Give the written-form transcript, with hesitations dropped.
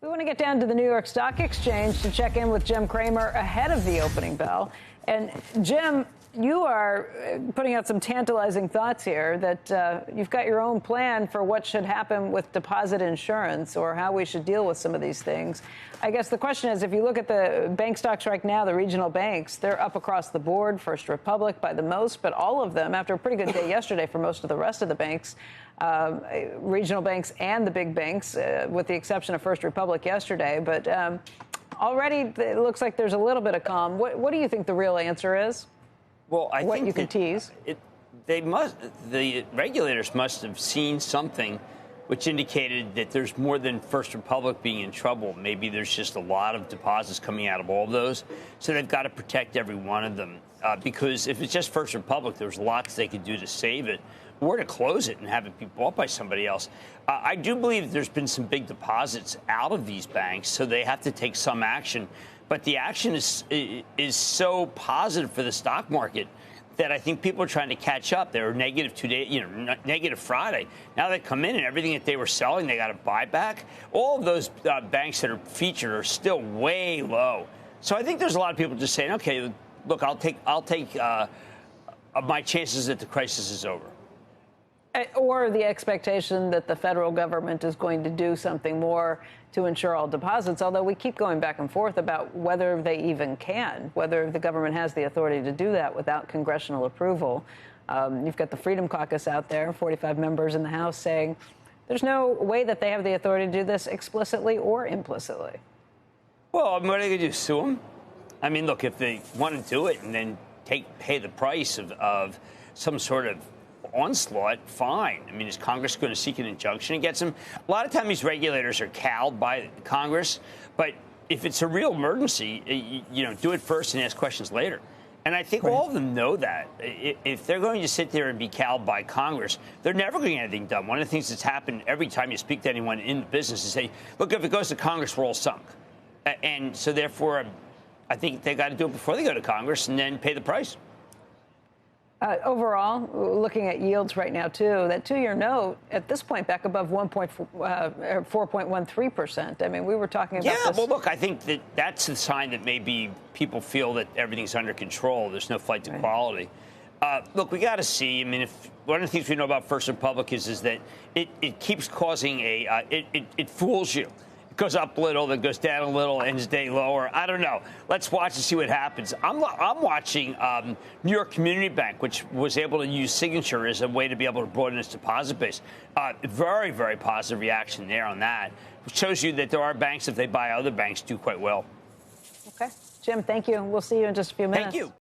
We want to get down to the New York Stock Exchange to check in with Jim Cramer ahead of the opening bell. And Jim, you are putting out some tantalizing thoughts here that you've got your own plan for what should happen with deposit insurance or how we should deal with some of these things. I guess the question is, if you look at the bank stocks right now, the regional banks, they're up across the board. First Republic by the most, but all of them, after a pretty good day yesterday for most of the rest of the banks, regional banks and the big banks, with the exception of First Republic yesterday. But already it looks like there's a little bit of calm. What do you think the real answer is? Well, I think you can tease. The regulators must have seen something which indicated that there's more than First Republic being in trouble. Maybe there's just a lot of deposits coming out of all of those. So they've got to protect every one of them. Because if it's just First Republic, there's lots they could do to save it or to close it and have it be bought by somebody else. I do believe there's been some big deposits out of these banks, so they have to take some action. But the action is so positive for the stock market that I think people are trying to catch up. They were negative today, negative Friday. Now they come in and everything that they were selling, they got to buy back. All of those banks that are featured are still way low. So I think there's a lot of people just saying, okay, look, I'll take my chances that the crisis is over. Or the expectation that the federal government is going to do something more to insure all deposits, although we keep going back and forth about whether they even can, whether the government has the authority to do that without congressional approval. You've got the Freedom Caucus out there, 45 members in the House, saying there's no way that they have the authority to do this explicitly or implicitly. Well, what are they going to do, sue them? I mean, look, if they want to do it and then pay the price of some sort of onslaught, fine. I mean, is Congress going to seek an injunction against them? A lot of times these regulators are cowed by Congress, but if it's a real emergency, do it first and ask questions later. And I think all of them know that. If they're going to sit there and be cowed by Congress, they're never going to get anything done. One of the things that's happened every time you speak to anyone in the business is say, look, if it goes to Congress, we're all sunk. And so therefore, I think they got to do it before they go to Congress and then pay the price. Overall, looking at yields right now, too, that two-year note at this point back above 4.13%. I mean, we were talking about this. Yeah, well, look, I think that's a sign that maybe people feel that everything's under control. There's no flight to quality. Look, we got to see. I mean, if one of the things we know about First Republic is that it keeps causing it fools you. Goes up a little, then goes down a little, ends day lower. I don't know. Let's watch and see what happens. I'm watching New York Community Bank, which was able to use Signature as a way to be able to broaden its deposit base. Very, very positive reaction there on that. It shows you that there are banks, if they buy other banks, do quite well. Okay. Jim, thank you. We'll see you in just a few minutes. Thank you.